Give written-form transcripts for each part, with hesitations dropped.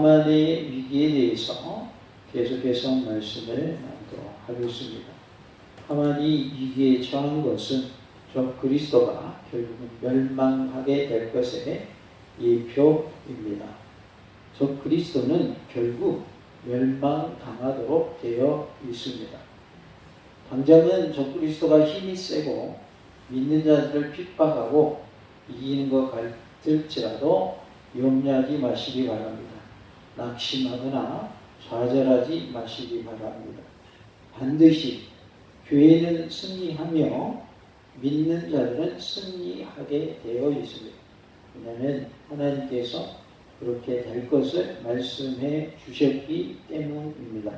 하만의 위기에 대해서 계속해서 말씀을 나누도록 하겠습니다. 하만이 위기에 처한 것은 저 그리스도가 결국은 멸망하게 될 것의 예표입니다. 저 그리스도는 결국 멸망당하도록 되어 있습니다. 당장은 저 그리스도가 힘이 세고 믿는 자들을 핍박하고 이기는 것 같을지라도 염려하지 마시기 바랍니다. 낙심하거나 좌절하지 마시기 바랍니다. 반드시 교회는 승리하며 믿는 자들은 승리하게 되어 있습니다. 왜냐하면 하나님께서 그렇게 될 것을 말씀해 주셨기 때문입니다.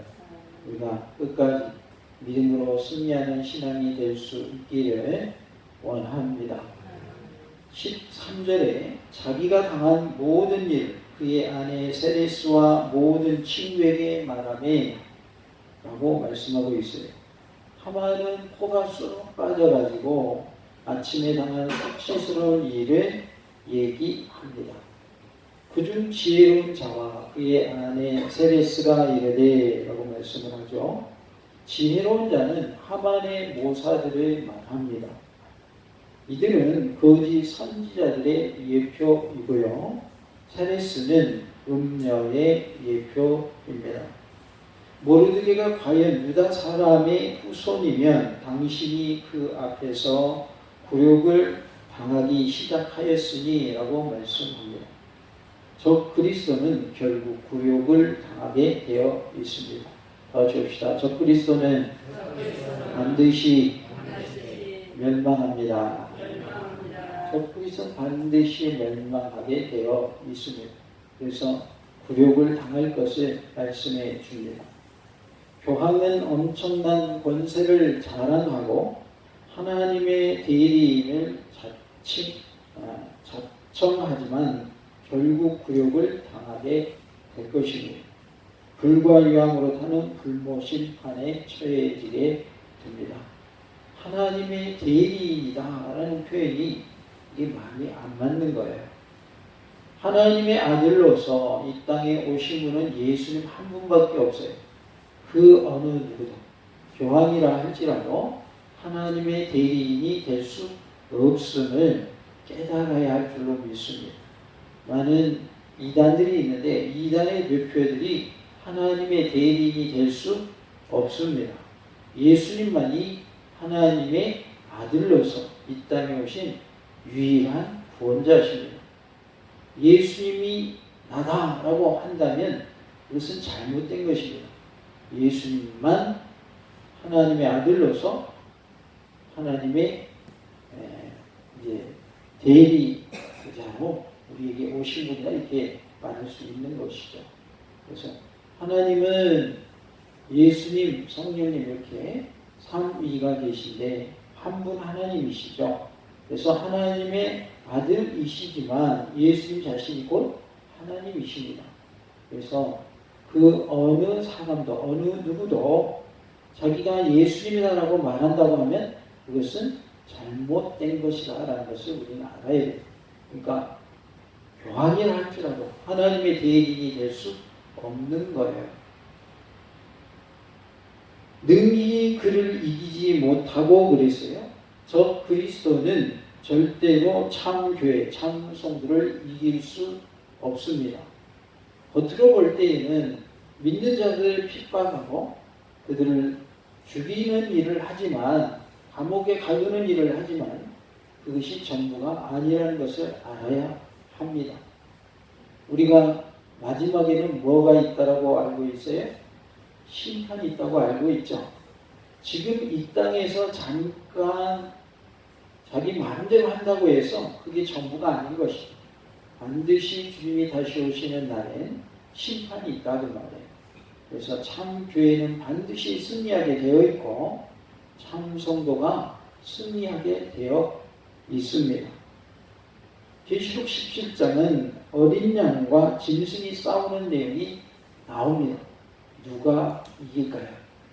우리가 끝까지 믿음으로 승리하는 신앙이 될 수 있기를 원합니다. 13절에 자기가 당한 모든 일 그의 아내 세레스와 모든 친구에게 말하매 라고 말씀하고 있어요. 하만은 코가 쑥 빠져가지고 아침에 당한 수치스러운 일을 얘기합니다. 그중 지혜로운 자와 그의 아내 세레스가 이르되 라고 말씀을 하죠. 지혜로운 자는 하만의 모사들을 말합니다. 이들은 거짓 선지자들의 예표이고요. 세레스는 음녀의 예표입니다. 모르드게가 과연 유다 사람의 후손이면 당신이 그 앞에서 굴욕을 당하기 시작하였으니 라고 말씀합니다. 저 그리스도는 결국 굴욕을 당하게 되어 있습니다. 더 줍시다. 저 그리스도는 반드시 멸망합니다. 저 그리스도는 반드시 멸망하게 되어 있습니다. 그래서 굴욕을 당할 것을 말씀해 줍니다. 교황은 엄청난 권세를 자랑하고 하나님의 대리인을 자청하지만 결국 굴욕을 당하게 될 것입니다. 불과 유황으로 타는 불모심판에 처해지게 됩니다. 하나님의 대리인이다 라는 표현이 이게 많이 안 맞는 거예요. 하나님의 아들로서 이 땅에 오신 분은 예수님 한 분밖에 없어요. 그 어느 누구도 교황이라 할지라도 하나님의 대리인이 될 수 없음을 깨달아야 할 줄로 믿습니다. 많은 이단들이 있는데 이단의 대표들이 하나님의 대리인이 될 수 없습니다. 예수님만이 하나님의 아들로서 이 땅에 오신 유일한 구원자십니다. 예수님이 나다라고 한다면 그것은 잘못된 것입니다. 예수님만 하나님의 아들로서 하나님의 대리자로 우리에게 오신 분이다 이렇게 말할 수 있는 것이죠. 그래서 하나님은 예수님, 성령님 이렇게 삼위가 계신데 한 분 하나님이시죠. 그래서 하나님의 아들이시지만 예수님 자신이 곧 하나님이십니다. 그래서 그 어느 사람도 어느 누구도 자기가 예수님이라고 말한다고 하면 그것은 잘못된 것이다 라는 것을 우리는 알아야 돼요. 그러니까 교황이라 할지라도 하나님의 대리인이 될 수 없는 거예요. 능히 그를 이기지 못하고 그랬어요. 저 그리스도는 절대로 참교회, 참성도를 이길 수 없습니다. 겉으로 볼 때에는 믿는 자들을 핍박하고 그들을 죽이는 일을 하지만 감옥에 가두는 일을 하지만 그것이 전부가 아니라는 것을 알아야 합니다. 우리가 마지막에는 뭐가 있다고 알고 있어요? 심판이 있다고 알고 있죠. 지금 이 땅에서 잠깐 자기 마음대로 한다고 해서 그게 전부가 아닌 것이죠. 반드시 주님이 다시 오시는 날엔 심판이 있다 그 말이에요. 그래서 참 교회는 반드시 승리하게 되어 있고 참 성도가 승리하게 되어 있습니다. 계시록 17장은 어린 양과 짐승이 싸우는 내용이 나옵니다. 누가 이길까요?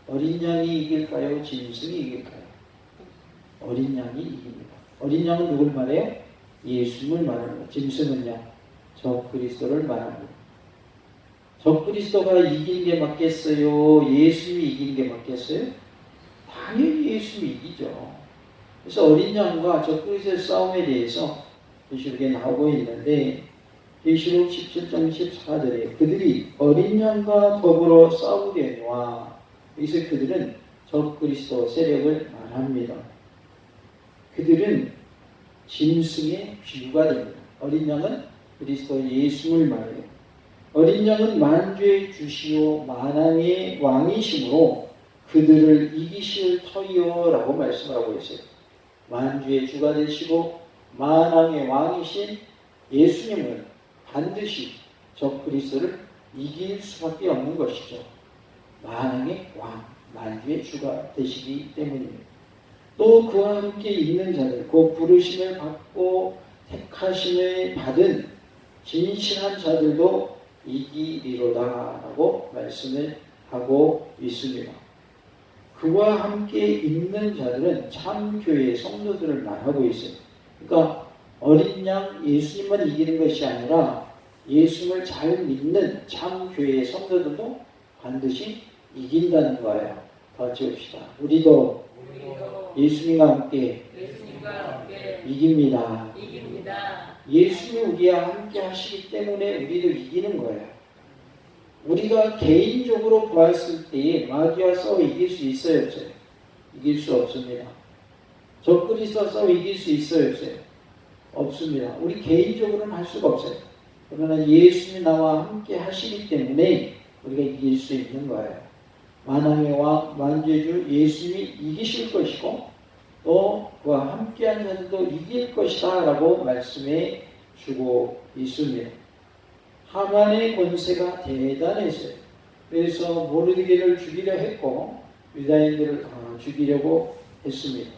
어린 양이 이길까요? 짐승이 이길까요? 어린 양이 이깁니다. 어린 양은 누굴 말해요? 예수님을 말합니다. 짐승은요? 저 그리스도를 말합니다. 적그리스도가 이긴 게 맞겠어요? 예수님이 이긴 게 맞겠어요? 당연히 예수님이 이기죠. 그래서 어린 양과 적그리스도의 싸움에 대해서 계시록에 나오고 있는데 계시록 17장 14절에 그들이 어린 양과 더불어 싸우려니와 여기서 그들은 적그리스도 세력을 말합니다. 그들은 짐승의 비유가 됩니다. 어린 양은 그리스도 예수를 말해요. 어린 양은 만주의 주시오 만왕의 왕이시므로 그들을 이기실 터이요 라고 말씀을 하고 있어요. 만주의 주가 되시고 만왕의 왕이신 예수님은 반드시 적그리스도를 이길 수밖에 없는 것이죠. 만왕의 왕, 만주의 주가 되시기 때문입니다. 또 그와 함께 있는 자들, 그 부르심을 받고 택하심을 받은 진실한 자들도 이기리로다 라고 말씀을 하고 있습니다. 그와 함께 있는 자들은 참교회의 성도들을 말하고 있어요. 그러니까 어린 양 예수님만 이기는 것이 아니라 예수님을 잘 믿는 참교회의 성도들도 반드시 이긴다는 거예요. 더 지읍시다. 우리도 예수님과 함께 이깁니다. 예수님이 우리와 함께 하시기 때문에 우리도 이기는 거예요. 우리가 개인적으로 보았을 때에 마귀와 싸워 이길 수 있어요, 없어요? 이길 수 없습니다. 적그리스도와 싸워 이길 수 있어요, 없어요? 없습니다. 우리 개인적으로는 할 수가 없어요. 그러나 예수님이 나와 함께 하시기 때문에 우리가 이길 수 있는 거예요. 만왕의 왕, 만주의 주 예수님이 이기실 것이고 또 그와 함께한 자들도 이길 것이다 라고 말씀해 주고 있습니다. 하만의 권세가 대단했어요. 그래서 모르드게를 죽이려 했고 유다인들을 죽이려고 했습니다.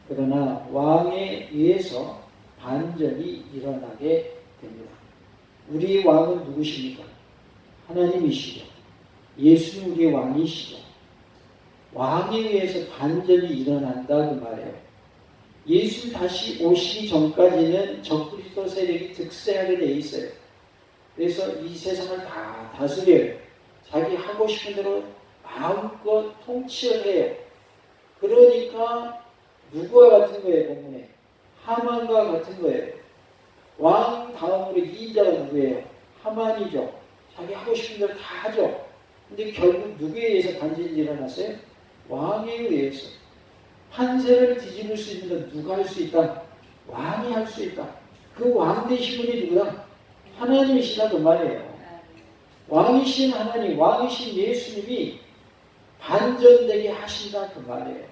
그러나 왕에 의해서 반전이 일어나게 됩니다. 우리의 왕은 누구십니까? 하나님이시죠. 예수님 우리의 왕이시죠. 왕에 의해서 반전이 일어난다 그 말이에요. 예수님 다시 오시기 전까지는 적그리스도 세력이 득세하게 돼 있어요. 그래서 이 세상을 다 다스려요. 자기 하고 싶은 대로 마음껏 통치를 해요. 그러니까 누구와 같은 거예요, 본문에? 하만과 같은 거예요. 왕 다음으로 이인자가 누구예요? 하만이죠. 자기 하고 싶은 대로 다 하죠. 근데 결국 누구에 의해서 반전이 일어났어요? 왕에 의해서. 판세를 뒤집을 수 있는 건 누가 할 수 있다? 왕이 할 수 있다. 그 왕 되신 분이 누구다? 하나님이시다 그 말이에요. 왕이신 하나님, 왕이신 예수님이 반전되게 하신다 그 말이에요.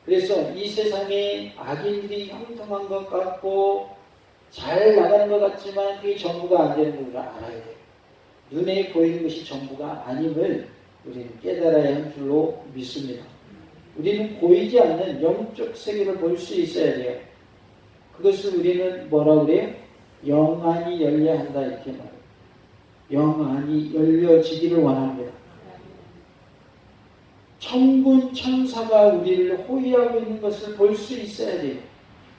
그래서 이 세상에 악인들이 형통한 것 같고 잘 나가는 것 같지만 그게 전부가 안 되는 걸 알아야 돼요. 눈에 보이는 것이 전부가 아님을 우리는 깨달아야 할 줄로 믿습니다. 우리는 보이지 않는 영적 세계를 볼 수 있어야 돼요. 그것을 우리는 뭐라고 그래요? 영안이 열려야 한다 이렇게 말해요. 영안이 열려지기를 원합니다. 천군 천사가 우리를 호위하고 있는 것을 볼 수 있어야 돼요.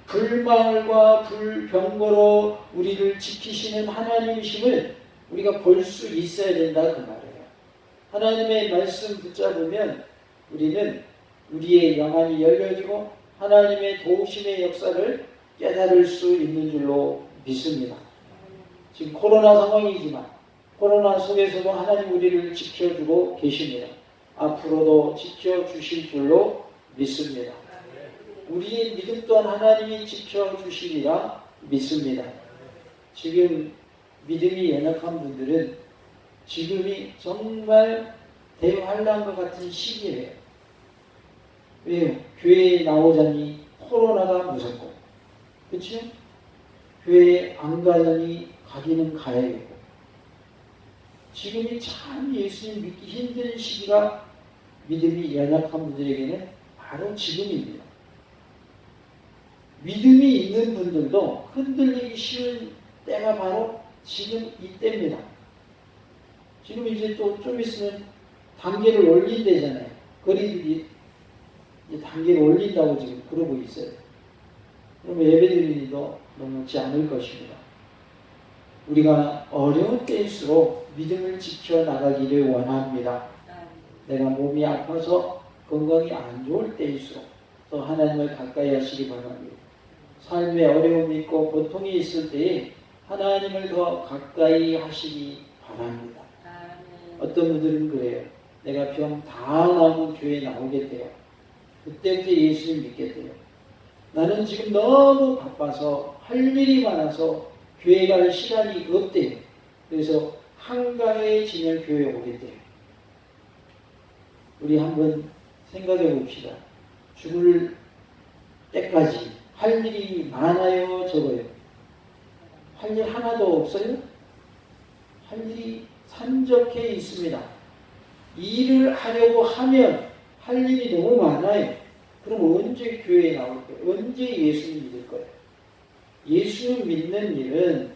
불말과 불병거로 우리를 지키시는 하나님이심을 우리가 볼 수 있어야 된다 그 말이에요. 하나님의 말씀 붙잡으면 우리는 우리의 영안이 열려지고 하나님의 도우심의 역사를 깨달을 수 있는 줄로 믿습니다. 지금 코로나 상황이지만 코로나 속에서도 하나님 우리를 지켜주고 계십니다. 앞으로도 지켜주실 줄로 믿습니다. 우리의 믿음 또한 하나님이 지켜주시리라 믿습니다. 지금 믿음이 연약한 분들은 지금이 정말 대환란과 같은 시기예요. 왜요? 교회에 나오자니 코로나가 무섭고, 그렇죠? 교회에 안 가자니 가기는 가야 되고, 지금이 참 예수님 믿기 힘든 시기가 믿음이 연약한 분들에게는 바로 지금입니다. 믿음이 있는 분들도 흔들리기 쉬운 때가 바로 지금 이때입니다. 지금 이제 또 좀 있으면 단계를 올린대잖아요. 거리들이 단계를 올린다고 지금 그러고 있어요. 그럼 예배드리기도 녹록지 않을 것입니다. 우리가 어려운 때일수록 믿음을 지켜나가기를 원합니다. 내가 몸이 아파서 건강이 안 좋을 때일수록 더 하나님을 가까이 하시기 바랍니다. 삶에 어려움이 있고 고통이 있을 때에 하나님을 더 가까이 하시기 바랍니다. 어떤 분들은 그래요. 내가 병 다 나오면 교회에 나오겠대요. 그때부터 예수님 믿겠대요. 나는 지금 너무 바빠서 할 일이 많아서 교회 갈 시간이 없대요. 그래서 한가해지면 교회에 오겠대요. 우리 한번 생각해 봅시다. 죽을 때까지 할 일이 많아요, 적어요? 할 일 하나도 없어요? 할 일이 산적해 있습니다. 일을 하려고 하면 할 일이 너무 많아요. 그럼 언제 교회에 나올 거예요? 언제 예수님 믿을 거예요? 예수님 믿는 일은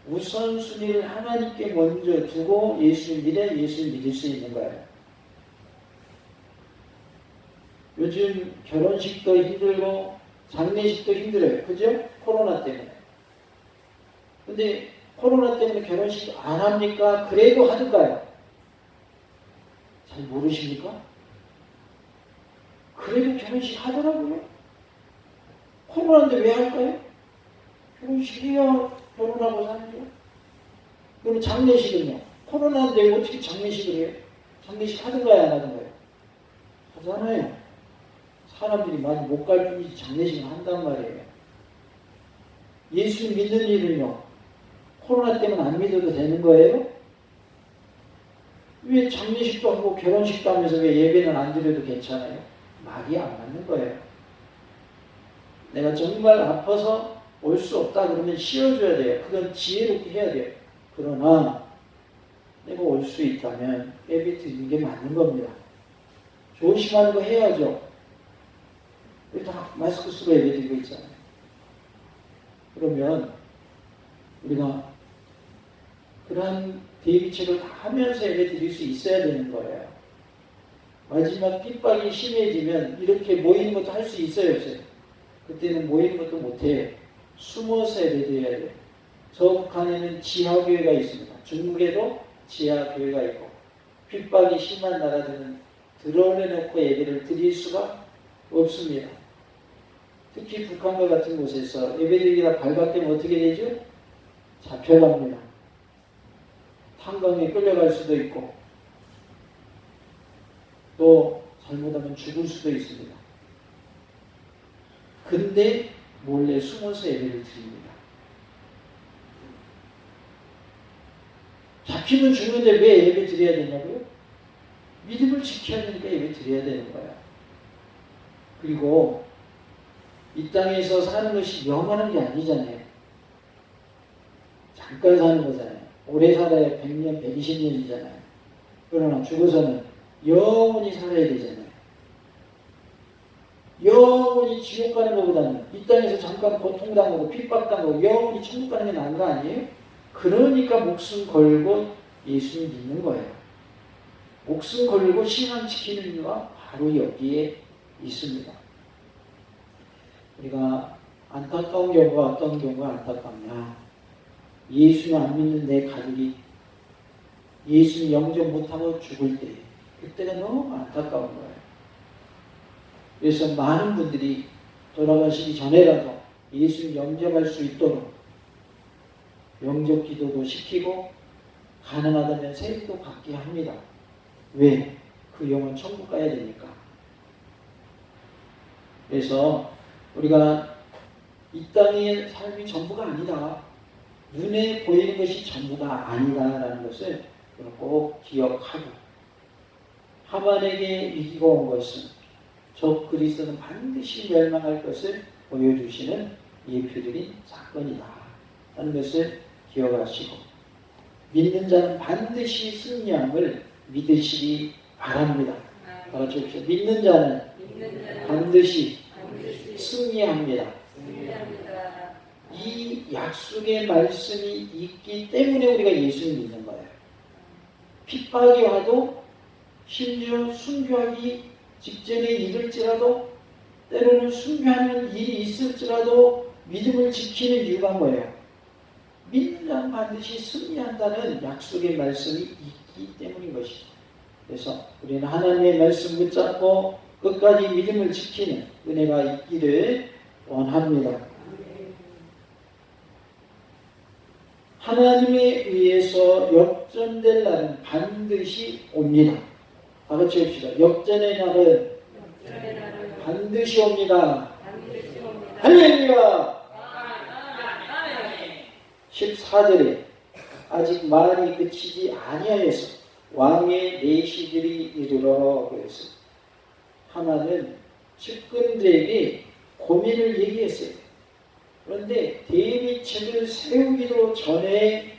우선순위를 하나님께 먼저 두고 예수님 믿어야 예수님 믿을 수 있는 거예요. 요즘 결혼식도 힘들고 장례식도 힘들어요. 그죠? 코로나 때문에. 근데 코로나 때문에 결혼식 안 합니까? 그래도 하든가요? 잘 모르십니까? 그래도 결혼식 하더라고요. 코로나인데 왜 할까요? 결혼식 해야 결혼하고 사는데요. 그럼 장례식은요? 코로나인데 어떻게 장례식을 해요? 장례식 하든가요? 안 하든가요? 하잖아요. 사람들이 많이 못 갈 뿐이지 장례식을 한단 말이에요. 예수 믿는 일은요? 코로나 때문에 안 믿어도 되는 거예요? 왜 장례식도 하고 결혼식도 하면서 왜 예배는 안 드려도 괜찮아요? 말이 안 맞는 거예요. 내가 정말 아파서 올 수 없다 그러면 쉬어줘야 돼요. 그건 지혜롭게 해야 돼요. 그러나 내가 올 수 있다면 예배 드리는 게 맞는 겁니다. 조심하는 거 해야죠. 우리 다 마스크 쓰고 예배 드리고 있잖아요. 그러면 우리가 그러한 대비책을 다 하면서 예배 드릴 수 있어야 되는 거예요. 마지막 핍박이 심해지면 이렇게 모이는 것도 할 수 있어요, 없어요? 그때는 모이는 것도 못해요. 숨어서 예배 드려야 돼요. 저 북한에는 지하교회가 있습니다. 중국에도 지하교회가 있고 핍박이 심한 나라들은 드러내놓고 예배를 드릴 수가 없습니다. 특히 북한과 같은 곳에서 예배드리기가 발각되면 어떻게 되죠? 잡혀갑니다. 탄광에 끌려갈 수도 있고 또 잘못하면 죽을 수도 있습니다. 근데 몰래 숨어서 예배를 드립니다. 잡히면 죽는데 왜 예배 드려야 되냐고요? 믿음을 지켜야 되니까 예배 드려야 되는 거예요. 그리고 이 땅에서 사는 것이 영원한 게 아니잖아요. 잠깐 사는 거잖아요. 오래 살아야 100년, 120년이잖아요. 그러나 죽어서는 영원히 살아야 되잖아요. 영원히 지옥 가는 것보다는 이 땅에서 잠깐 고통당하고 핍박당하고 영원히 천국 가는 게 나은 거 아니에요? 그러니까 목숨 걸고 예수님 믿는 거예요. 목숨 걸고 신앙 지키는 이유가 바로 여기에 있습니다. 우리가 안타까운 경우가 어떤 경우가 안타깝냐. 예수님 안 믿는 내 가족이 예수님 영접 못하고 죽을 때 그때가 너무 안타까운 거예요. 그래서 많은 분들이 돌아가시기 전에라도 예수님 영접할 수 있도록 영접 기도도 시키고 가능하다면 세례도 받게 합니다. 왜? 그 영혼 천국 가야 되니까. 그래서 우리가 이 땅의 삶이 전부가 아니다. 눈에 보이는 것이 전부가 아니다라는 것을 꼭 기억하고 하만에게 위기가 온 것은 저 그리스도는 반드시 멸망할 것을 보여주시는 예표적인 사건이다 하는 것을 기억하시고 믿는 자는 반드시 승리함을 믿으시기 바랍니다. 다 같이 봅시다. 믿는 자는 반드시 승리합니다. 이 약속의 말씀이 있기 때문에 우리가 예수를 믿는 거예요. 핍박이 와도 심지어 순교하기 직전에 이를지라도 때로는 순교하는 일이 있을지라도 믿음을 지키는 이유가 뭐예요? 믿는 자는 반드시 승리한다는 약속의 말씀이 있기 때문인 것이죠. 그래서 우리는 하나님의 말씀 붙잡고 끝까지 믿음을 지키는 은혜가 있기를 원합니다. 하나님에 의해서 역전될 날은 반드시 옵니다. 다 같이 합시다. 역전의 날은 반드시 옵니다. 할렐루야! 14절에 아직 말이 그치지 아니하여서 왕의 내시들이 이르러 그랬어요. 하만은 측근들에게 고민을 얘기했어요. 그런데 대비책을 세우기도 전에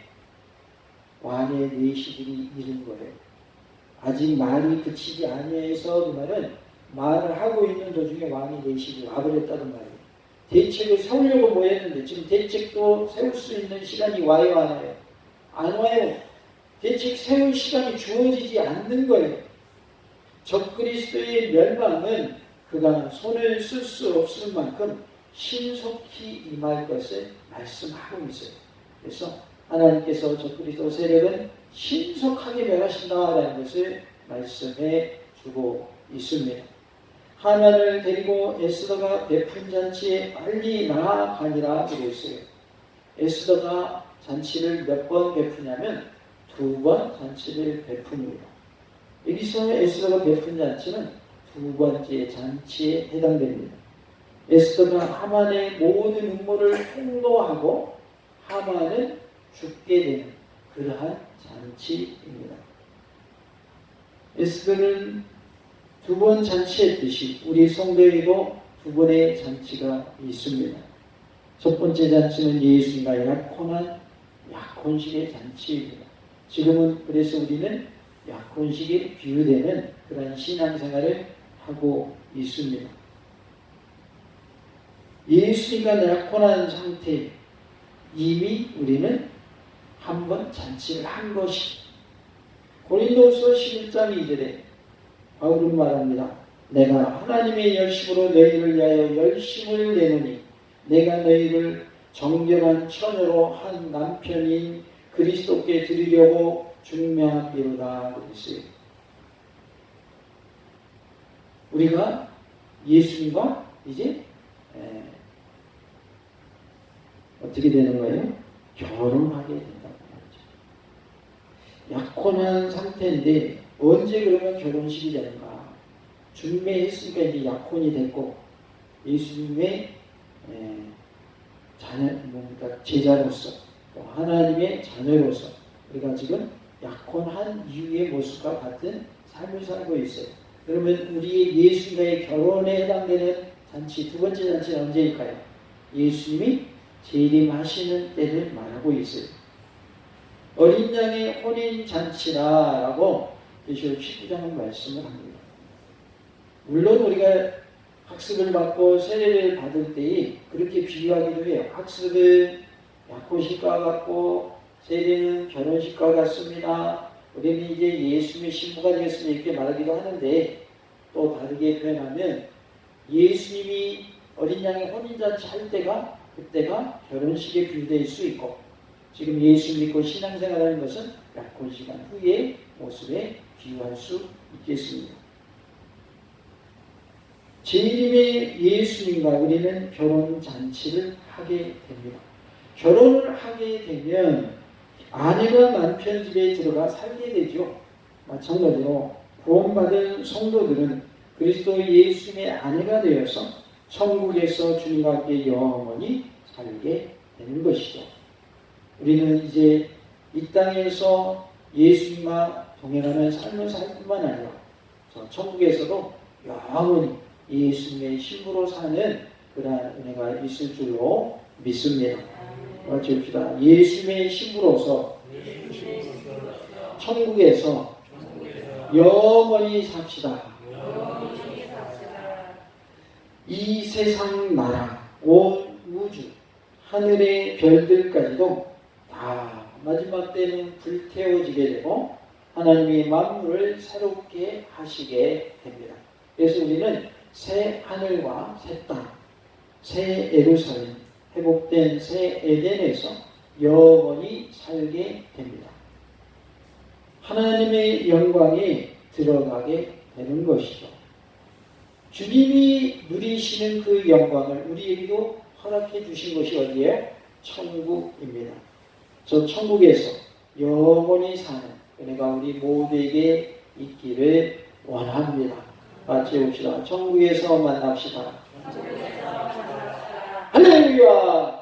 왕의 내시들이 이른 거예요. 아직 말이 그치지 아니해서 그 말은 말을 하고 있는 도중에 왕이 내시를 와버렸다는 말이에요. 대책을 세우려고 모였는데 지금 대책도 세울 수 있는 시간이 와요, 안 와요? 안 와요. 대책 세울 시간이 주어지지 않는 거예요. 적그리스도의 멸망은 그가 손을 쓸 수 없을 만큼 신속히 임할 것을 말씀하고 있어요. 그래서 하나님께서 적그리스도 세력은 신속하게 멸하신다라는 것을 말씀해 주고 있습니다. 하만을 데리고 에스더가 베푼 잔치에 빨리 나아가니라 그랬어요. 에스더가 잔치를 몇 번 베푸냐면 2번 잔치를 베풉니다. 여기서 에스더가 베푼 잔치는 2번째 잔치에 해당됩니다. 에스더가 하만의 모든 음모를 행동하고 하만은 죽게 되는 그러한 잔치입니다. 에스더는 2번 잔치했듯이 우리 성도에도 2번의 잔치가 있습니다. 첫 번째 잔치는 예수님과 약혼한 약혼식의 잔치입니다. 지금은 그래서 우리는 약혼식에 비유되는 그런 신앙생활을 하고 있습니다. 예수님과 약혼한 상태 이미 우리는 한 번 잔치를 한 것이. 고린도후서 11장 2절에 바울은 말합니다. 내가 하나님의 열심으로 너희를 위하여 열심을 내노니 내가 너희를 정결한 처녀로 한 남편인 그리스도께 드리려고 중매하기로다 그랬어요. 우리가 예수님과 이제 어떻게 되는 거예요? 결혼하게 된다고 말이죠. 약혼한 상태인데 언제 그러면 결혼식이 되는가? 중매했으니까 이제 약혼이 됐고 예수님의 그러니까 제자로서 또 하나님의 자녀로서 우리가 지금 약혼한 이후의 모습과 같은 삶을 살고 있어요. 그러면 우리의 예수님과의 결혼에 해당되는 잔치, 2번째 잔치는 언제일까요? 예수님이 재림하시는 때를 말하고 있어요. 어린 양의 혼인 잔치라고 계시록 19장은 말씀을 합니다. 물론 우리가 학습을 받고 세례를 받을 때에 그렇게 비유하기도 해요. 학습은 약혼식과 같고 세례는 결혼식과 같습니다. 우리는 이제 예수님의 신부가 되었으면 이렇게 말하기도 하는데 또 다르게 표현하면 예수님이 어린 양의 혼인잔치 할 때가 그때가 결혼식에 비유될 수 있고 지금 예수 믿고 신앙생활하는 것은 약혼시간 후의 모습에 비유할 수 있겠습니다. 재림의 예수님과 우리는 결혼잔치를 하게 됩니다. 결혼을 하게 되면 아내가 남편 집에 들어가 살게 되죠. 마찬가지로 구원받은 성도들은 그리스도 예수님의 아내가 되어서 천국에서 주님과 함께 영원히 살게 되는 것이죠. 우리는 이제 이 땅에서 예수님과 동행하는 삶을 살 뿐만 아니라 천국에서도 영원히 예수님의 신부로 사는 그러한 은혜가 있을 줄로 믿습니다. 같이 합시다. 예수님의 신부로서 천국에서 영원히 삽시다. 이 세상 나라, 온 우주, 하늘의 별들까지도 다 마지막 때는 불태워지게 되고 하나님의 만물을 새롭게 하시게 됩니다. 그래서 우리는 새 하늘과 새 땅, 새 예루살렘, 회복된 새 에덴에서 영원히 살게 됩니다. 하나님의 영광이 들어가게 되는 것이죠. 주님이 누리시는 그 영광을 우리에게도 허락해 주신 것이 어디예요? 천국입니다. 저 천국에서 영원히 사는 은혜가 우리 모두에게 있기를 원합니다. 같이 봅시다. 천국에서 만납시다. 할렐루야.